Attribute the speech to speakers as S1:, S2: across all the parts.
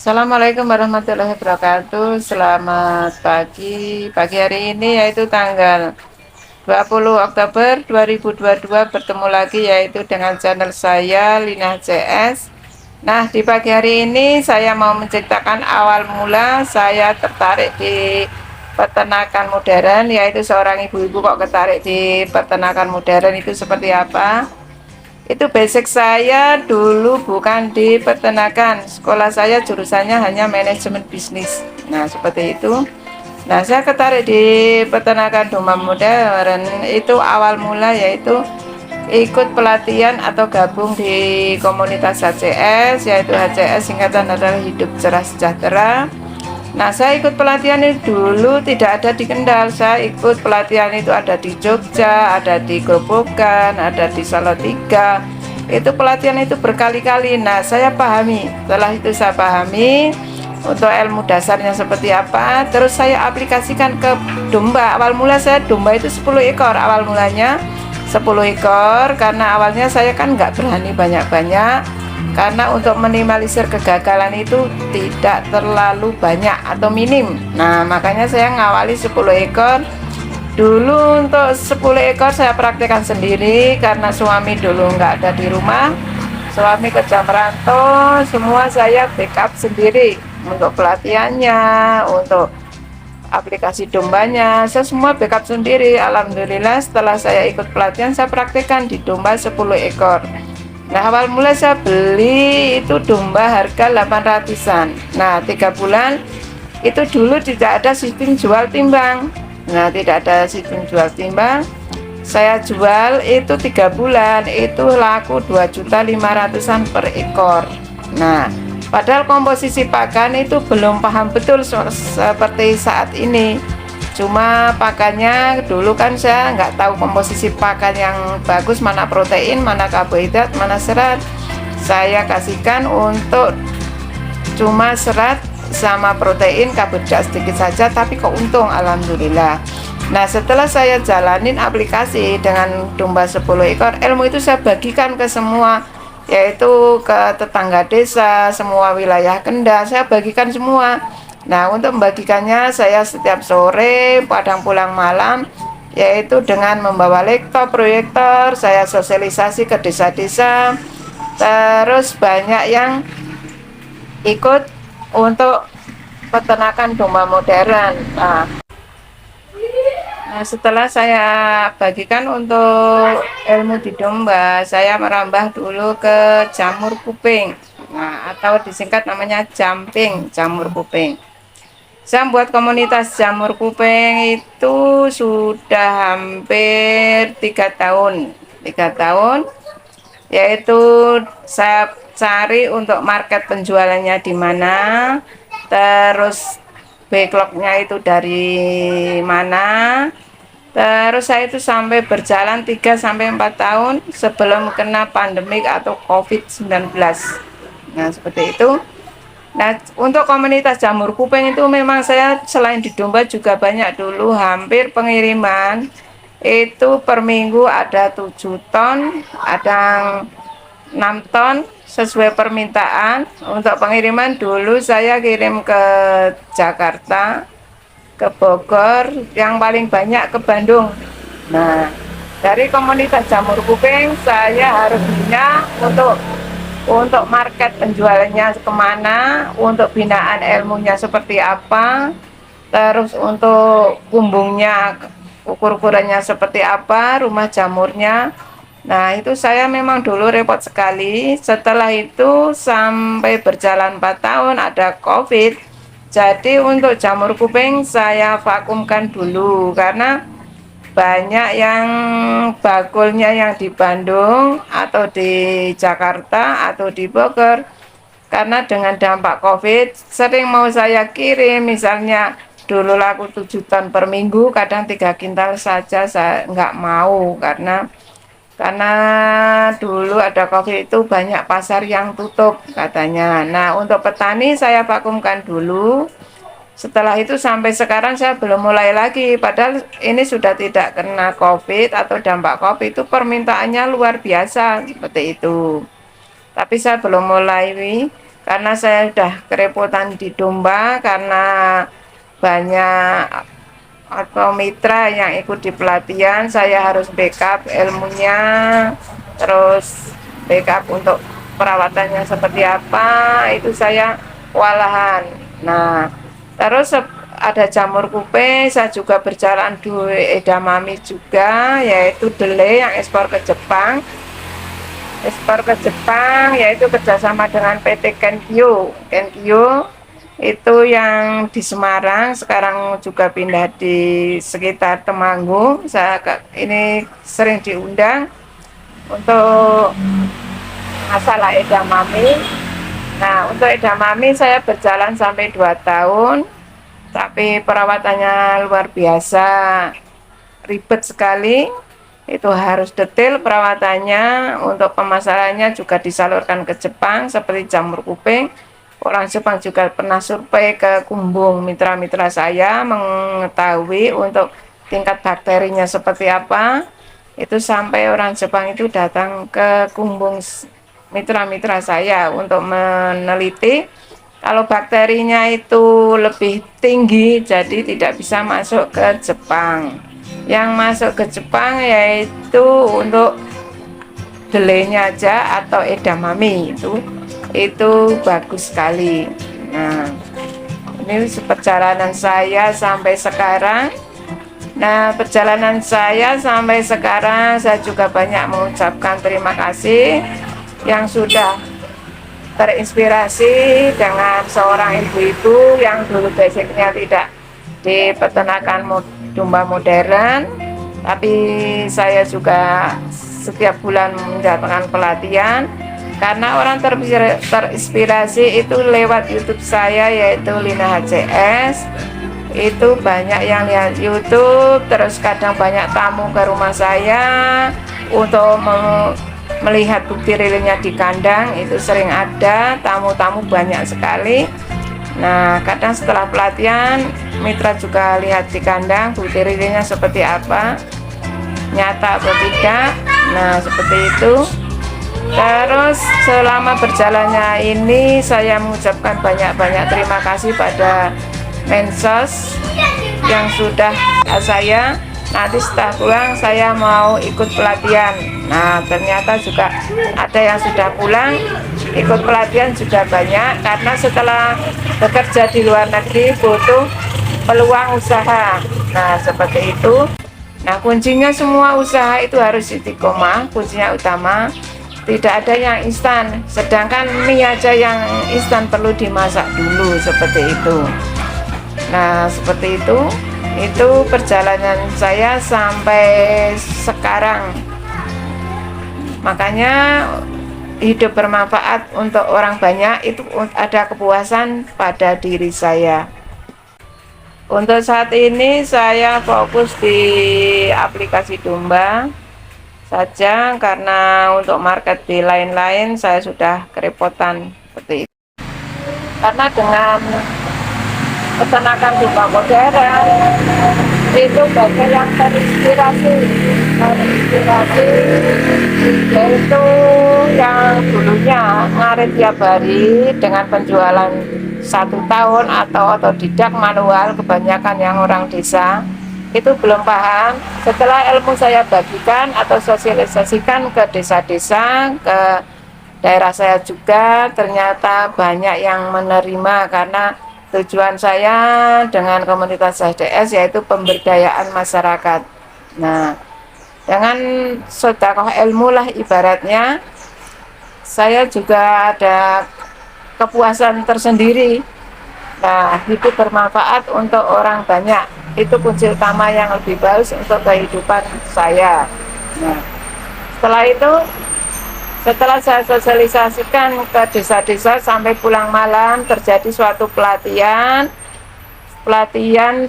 S1: Assalamualaikum warahmatullahi wabarakatuh. Selamat pagi. Pagi hari ini yaitu tanggal 20 Oktober 2022 bertemu lagi yaitu dengan channel saya Lina CS. Nah, di pagi hari ini saya mau menceritakan awal mula saya tertarik di peternakan modern, yaitu seorang ibu-ibu kok tertarik di peternakan modern itu seperti apa. Itu basic saya dulu bukan di peternakan. Sekolah saya jurusannya hanya manajemen bisnis. Nah, seperti itu. Nah, saya tertarik di peternakan domba modern itu awal mula yaitu ikut pelatihan atau gabung di komunitas HCS, yaitu HCS singkatan adalah Hidup Cerah Sejahtera. Nah, saya ikut pelatihan itu dulu tidak ada di Kendal. Saya ikut pelatihan itu ada di Jogja, ada di Grobogan, ada di Salatiga. Itu pelatihan itu berkali-kali. Nah, saya pahami. Setelah itu saya pahami untuk ilmu dasarnya seperti apa. Terus saya aplikasikan ke domba. Awal mula saya domba itu 10 ekor. Awal mulanya 10 ekor karena awalnya saya kan nggak berani banyak-banyak, karena untuk minimalisir kegagalan itu tidak terlalu banyak atau minim. Nah, makanya saya ngawali 10 ekor dulu. Untuk 10 ekor saya praktekkan sendiri karena suami dulu nggak ada di rumah, suami kerja merantau. Semua saya backup sendiri untuk pelatihannya, untuk aplikasi dombanya, saya semua backup sendiri. Alhamdulillah setelah saya ikut pelatihan saya praktekkan di domba 10 ekor. Nah, awal mulai saya beli itu domba harga 800-an. Nah, 3 bulan itu dulu tidak ada sistem jual timbang. Nah, tidak ada sistem jual timbang. Saya jual itu 3 bulan itu laku 2.500.000-an per ekor. Nah, padahal komposisi pakan itu belum paham betul seperti saat ini. Cuma pakannya dulu kan saya nggak tahu komposisi pakan yang bagus, mana protein, mana karbohidrat, mana serat. Saya kasihkan untuk cuma serat sama protein, karbohidrat sedikit saja, tapi kok untung, alhamdulillah. Nah, setelah saya jalanin aplikasi dengan domba 10 ekor, ilmu itu saya bagikan ke semua, yaitu ke tetangga desa, semua wilayah Kendal, saya bagikan semua. Nah, untuk membagikannya saya setiap sore, kadang pulang malam, yaitu dengan membawa laptop, proyektor, saya sosialisasi ke desa-desa. Terus banyak yang ikut untuk peternakan domba modern. Nah, setelah saya bagikan untuk ilmu di domba, saya merambah dulu ke jamur kuping. Nah, atau disingkat namanya jumping, jamur kuping. Saya buat komunitas jamur kuping itu sudah hampir 3 tahun. 3 tahun, yaitu saya cari untuk market penjualannya di mana, terus backlognya itu dari mana. Terus saya itu sampai berjalan 3 sampai 4 tahun sebelum kena pandemik atau COVID-19. Nah, seperti itu. Nah, untuk komunitas jamur kuping itu memang saya selain di domba juga banyak dulu, hampir pengiriman itu per minggu ada 7 ton, ada 6 ton sesuai permintaan. Untuk pengiriman dulu saya kirim ke Jakarta, ke Bogor, yang paling banyak ke Bandung. Nah, dari komunitas jamur kuping saya harus bina untuk market penjualannya kemana, untuk binaan ilmunya seperti apa, terus untuk kumbungnya ukur-ukurannya seperti apa, rumah jamurnya. Nah, itu saya memang dulu repot sekali. Setelah itu sampai berjalan 4 tahun ada COVID. Jadi untuk jamur kuping saya vakumkan dulu karena banyak yang bakulnya yang di Bandung atau di Jakarta atau di Bogor. Karena dengan dampak COVID sering mau saya kirim, misalnya dulu laku 7 ton per minggu, kadang 3 kintal saja saya nggak mau karena dulu ada COVID itu banyak pasar yang tutup katanya. Nah, untuk petani saya vakumkan dulu. Setelah itu sampai sekarang saya belum mulai lagi. Padahal ini sudah tidak kena COVID atau dampak COVID itu permintaannya luar biasa seperti itu. Tapi saya belum mulai. karena saya sudah kerepotan di domba karena banyak atau mitra yang ikut di pelatihan. Saya harus backup ilmunya, terus backup untuk perawatannya seperti apa, itu saya kewalahan. Nah, terus ada jamur kuping, saya juga berjalan di edamame juga, yaitu delay yang ekspor ke Jepang, yaitu kerjasama dengan PT Kenkyu itu yang di Semarang, sekarang juga pindah di sekitar Temanggung. Saya ini sering diundang untuk masalah edamame. Nah, untuk edamame saya berjalan sampai 2 tahun, tapi perawatannya luar biasa, ribet sekali. Itu harus detail perawatannya. Untuk pemasarannya juga disalurkan ke Jepang seperti jamur kuping. Orang Jepang juga pernah survei ke Kumbung, mitra-mitra saya mengetahui untuk tingkat bakterinya seperti apa. Itu sampai orang Jepang itu datang ke Kumbung mitra-mitra saya untuk meneliti. Kalau bakterinya itu lebih tinggi, jadi tidak bisa masuk ke Jepang. Yang masuk ke Jepang yaitu untuk delaynya aja atau edamame, itu bagus sekali. Nah, ini perjalanan saya sampai sekarang. Nah, perjalanan saya sampai sekarang, saya juga banyak mengucapkan terima kasih yang sudah terinspirasi dengan seorang ibu-ibu yang dulu basicnya tidak di peternakan domba modern, tapi saya juga setiap bulan mendatangkan pelatihan karena orang terinspirasi itu lewat YouTube saya, yaitu Lina HCS. Itu banyak yang lihat YouTube, terus kadang banyak tamu ke rumah saya untuk melihat bukti realnya di kandang. Itu sering ada tamu-tamu banyak sekali. Nah, kadang setelah pelatihan mitra juga lihat di kandang bukti realnya seperti apa, nyata atau tidak. Nah, seperti itu. Terus selama berjalannya ini saya mengucapkan banyak-banyak terima kasih pada Mensos yang sudah saya. Nanti setelah pulang saya mau ikut pelatihan. Nah, ternyata juga ada yang sudah pulang ikut pelatihan juga banyak, karena setelah bekerja di luar negeri butuh peluang usaha. Nah, seperti itu. Nah, kuncinya semua usaha itu harus istiqomah, kuncinya utama. Tidak ada yang instan, sedangkan mie aja yang instan perlu dimasak dulu, seperti itu. Nah, seperti itu perjalanan saya sampai sekarang. Makanya hidup bermanfaat untuk orang banyak, itu ada kepuasan pada diri saya. Untuk saat ini saya fokus di aplikasi domba saja, karena untuk market di lain-lain saya sudah kerepotan seperti itu. Karena dengan peternakan domba modern itu banyak yang terinspirasi, yaitu yang dulunya ngarit tiap hari dengan penjualan 1 tahun atau otodidak manual, kebanyakan yang orang desa itu belum paham. Setelah ilmu saya bagikan atau sosialisasikan ke desa-desa, ke daerah saya juga, ternyata banyak yang menerima, karena tujuan saya dengan komunitas HDS yaitu pemberdayaan masyarakat. Nah, dengan sedekah ilmu lah ibaratnya, saya juga ada kepuasan tersendiri. Nah, hidup bermanfaat untuk orang banyak, itu kunci utama yang lebih bagus untuk kehidupan saya. Nah, setelah saya sosialisasikan ke desa-desa sampai pulang malam, terjadi suatu pelatihan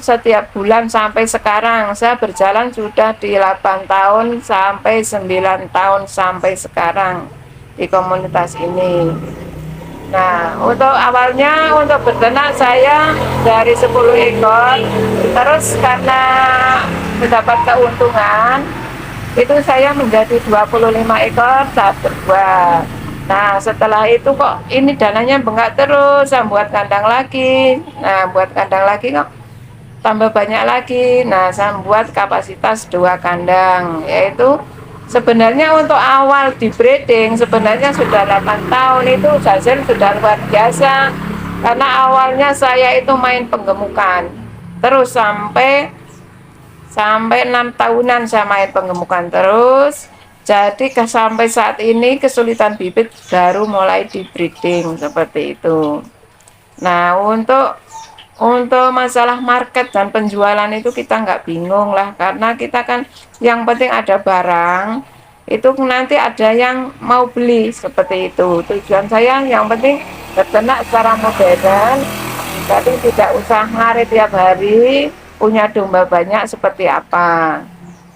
S1: setiap bulan sampai sekarang. Saya berjalan sudah di 8 tahun sampai 9 tahun sampai sekarang di komunitas ini. Nah, untuk awalnya untuk beternak saya dari 10 ekor, terus karena mendapat keuntungan itu saya menjadi 25 ekor saat berbuah. Nah, setelah itu kok ini dananya bengkak terus, saya buat kandang lagi. Nah, buat kandang lagi kok tambah banyak lagi. Nah, saya buat kapasitas 2 kandang, yaitu sebenarnya untuk awal di breeding sebenarnya sudah 8 tahun itu hasil sudah luar biasa. Karena awalnya saya itu main penggemukan. Terus sampai 6 tahunan saya main penggemukan terus. Jadi sampai saat ini kesulitan bibit baru mulai di breeding seperti itu. Nah, untuk masalah market dan penjualan itu kita nggak bingung lah, karena kita kan yang penting ada barang, itu nanti ada yang mau beli seperti itu. Tujuan saya yang penting berternak secara modern, jadi tidak usah ngarit tiap hari, punya domba banyak seperti apa.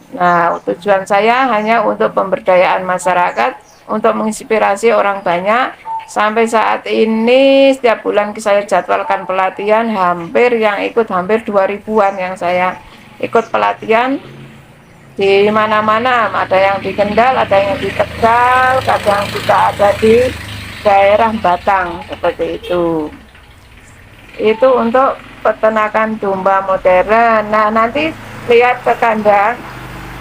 S1: Nah, tujuan saya hanya untuk pemberdayaan masyarakat, untuk menginspirasi orang banyak. Sampai saat ini setiap bulan saya jadwalkan pelatihan, hampir yang ikut hampir 2000-an yang saya ikut pelatihan di mana-mana. Ada yang di Kendal, ada yang di Tegal, kadang juga ada di daerah Batang seperti itu. Itu untuk peternakan domba modern. Nah, nanti lihat ke kandang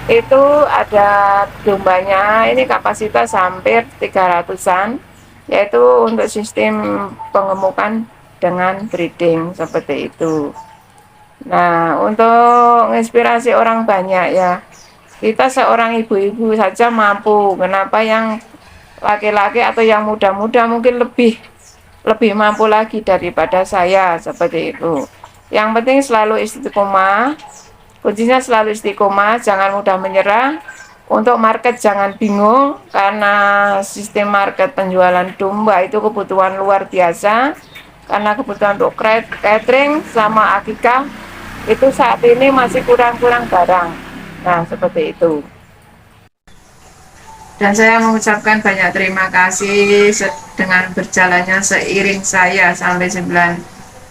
S1: itu ada dombanya, ini kapasitas hampir 300-an, yaitu untuk sistem pengemukan dengan breeding seperti itu. Nah, untuk menginspirasi orang banyak ya, kita seorang ibu-ibu saja mampu, kenapa yang laki-laki atau yang muda-muda mungkin lebih mampu lagi daripada saya seperti itu. Yang penting selalu istiqomah. Kuncinya selalu istiqomah, jangan mudah menyerah. Untuk market jangan bingung, karena sistem market penjualan domba itu kebutuhan luar biasa. Karena kebutuhan untuk catering sama akikah itu saat ini masih kurang-kurang barang. Nah, seperti itu. Dan saya mengucapkan banyak terima kasih dengan berjalannya seiring saya sampai 9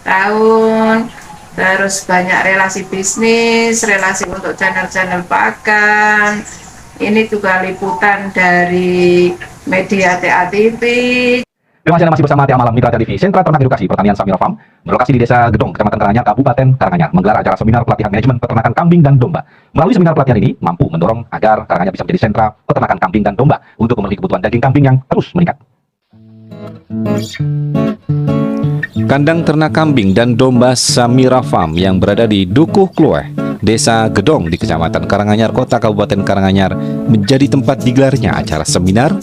S1: tahun. Terus banyak relasi bisnis, relasi untuk channel-channel pakan. Ini juga liputan dari media TA TV.
S2: Terima kasih, Anda masih bersama TA Malam Mitra TV, Sentra Ternak Edukasi Pertanian Samira Farm, berlokasi di Desa Gedong, Kecamatan Karanganyar, Kabupaten Karanganyar, menggelar acara seminar pelatihan manajemen peternakan kambing dan domba. Melalui seminar pelatihan ini, mampu mendorong agar Karanganyar bisa menjadi sentra peternakan kambing dan domba untuk memenuhi kebutuhan daging kambing yang terus meningkat.
S3: Kandang ternak kambing dan domba Samira Farm yang berada di Dukuh Kluweh, Desa Gedong di Kecamatan Karanganyar, Kota Kabupaten Karanganyar, menjadi tempat digelarnya acara seminar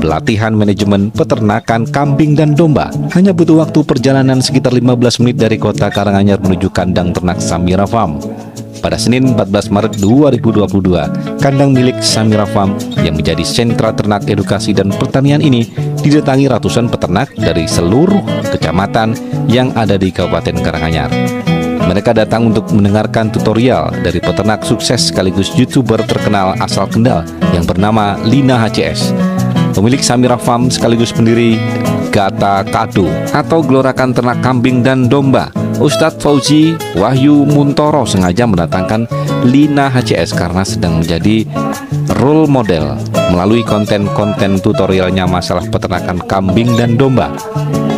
S3: pelatihan manajemen peternakan kambing dan domba. Hanya butuh waktu perjalanan sekitar 15 menit dari Kota Karanganyar menuju kandang ternak Samira Farm. Pada Senin 14 Maret 2022, kandang milik Samira Farm yang menjadi sentra ternak edukasi dan pertanian ini didatangi ratusan peternak dari seluruh kecamatan yang ada di Kabupaten Karanganyar. Mereka datang untuk mendengarkan tutorial dari peternak sukses sekaligus YouTuber terkenal asal Kendal yang bernama Lina HCS. Pemilik Samira Farm sekaligus pendiri Gata Kado atau Gelorakan Ternak Kambing dan Domba, Ustadz Fauzi Wahyu Muntoro sengaja mendatangkan Lina HCS karena sedang menjadi role model melalui konten-konten tutorialnya masalah peternakan kambing dan domba.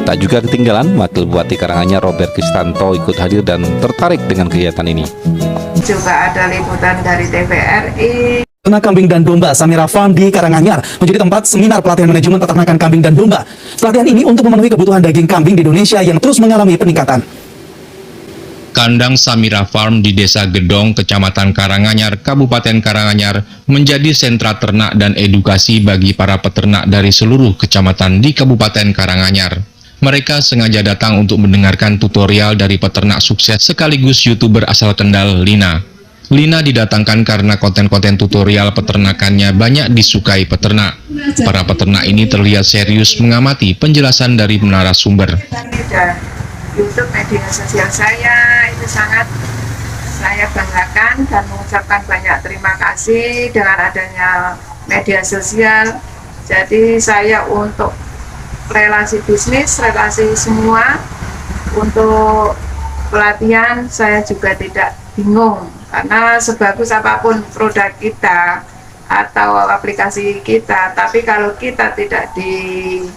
S3: Tak juga ketinggalan, Wakil Bupati Karanganyar Robert Kristanto ikut hadir dan tertarik dengan kegiatan ini.
S1: Juga ada liputan dari TVRI.
S4: Ternak kambing dan domba Samira Farm di Karanganyar menjadi tempat seminar pelatihan manajemen peternakan kambing dan domba. Pelatihan ini untuk memenuhi kebutuhan daging kambing di Indonesia yang terus mengalami peningkatan.
S5: Kandang Samira Farm di Desa Gedong, Kecamatan Karanganyar, Kabupaten Karanganyar, menjadi sentra ternak dan edukasi bagi para peternak dari seluruh kecamatan di Kabupaten Karanganyar. Mereka sengaja datang untuk mendengarkan tutorial dari peternak sukses sekaligus YouTuber asal Kendal, Lina. Lina didatangkan karena konten-konten tutorial peternakannya banyak disukai peternak. Para peternak ini terlihat serius mengamati penjelasan dari narasumber.
S1: YouTube media sosial saya itu sangat saya banggakan dan mengucapkan banyak terima kasih dengan adanya media sosial. Jadi saya untuk relasi bisnis, relasi semua, untuk pelatihan saya juga tidak bingung, karena sebagus apapun produk kita, atau aplikasi kita, tapi kalau kita tidak didasari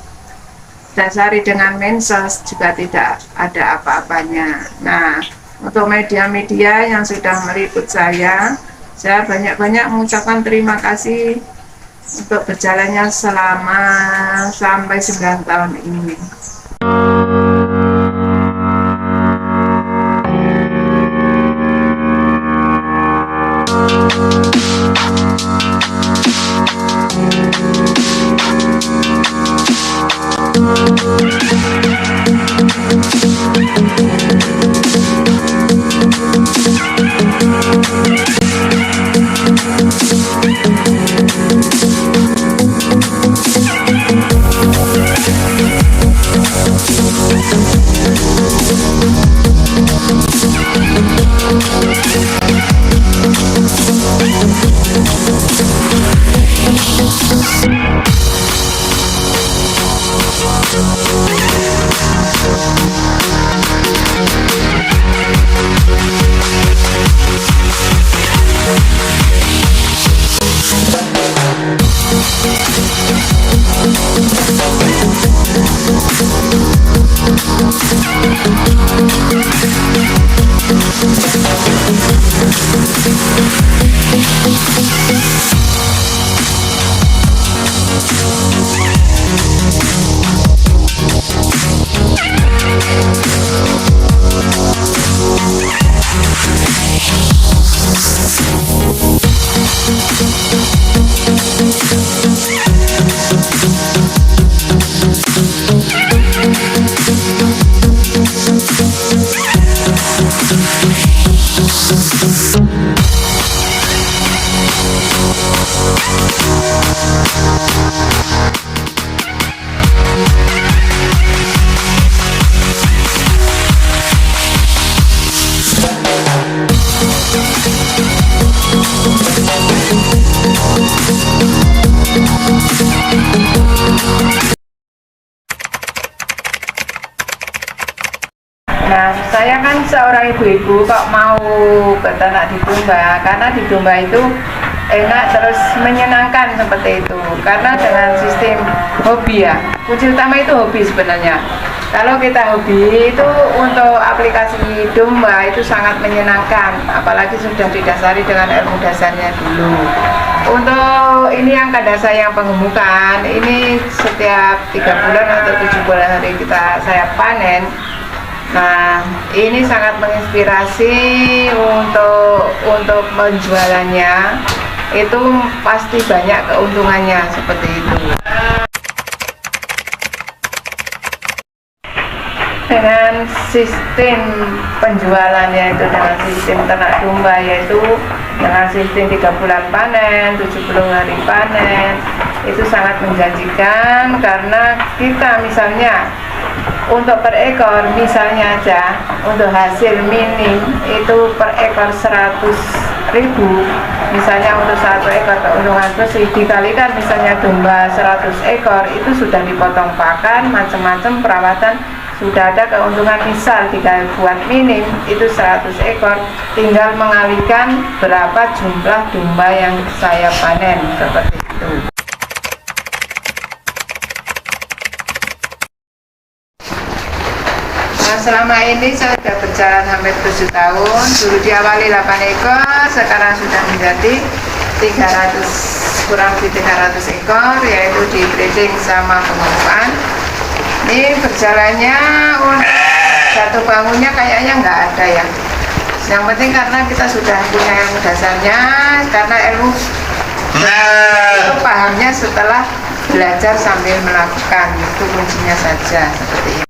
S1: dengan mensos juga tidak ada apa-apanya. Nah, untuk media-media yang sudah meliput saya banyak-banyak mengucapkan terima kasih untuk berjalannya selama sampai 9 tahun ini. Nah, saya kan seorang ibu-ibu kok mau beternak di domba, karena di domba itu enak terus menyenangkan seperti itu. Karena dengan sistem hobi ya, kunci utama itu hobi sebenarnya. Kalau kita hobi itu untuk aplikasi domba itu sangat menyenangkan, apalagi sudah didasari dengan ilmu dasarnya dulu. Untuk ini yang kandang saya yang penggemukan, ini setiap 3 bulan atau 7 bulan hari saya panen. Nah, ini sangat menginspirasi untuk menjualannya. Itu pasti banyak keuntungannya seperti itu. Dengan sistem penjualannya itu dengan sistem ternak domba, yaitu dengan sistem 3 bulan panen, 70 hari panen, itu sangat menjanjikan karena kita misalnya untuk per ekor misalnya aja untuk hasil minim itu per ekor 100.000, misalnya untuk 1 ekor keuntungan bersih dikalikan misalnya domba 100 ekor itu sudah dipotong pakan macam-macam perawatan, sudah ada keuntungan. Misal 3 buat minim itu 100 ekor, tinggal mengalihkan berapa jumlah domba yang saya panen seperti itu. Nah, selama ini saya sudah berjalan hampir 7 tahun. Dulu diawali 8 ekor, sekarang sudah menjadi 300, kurang lebih 300 ekor, yaitu di breeding sama pengemukan. Ini berjalannya untuk jatuh bangunnya kayaknya nggak ada ya. Yang penting karena kita sudah punya ilmu dasarnya, karena ilmu itu pahamnya setelah belajar sambil melakukan, itu kuncinya saja seperti ini.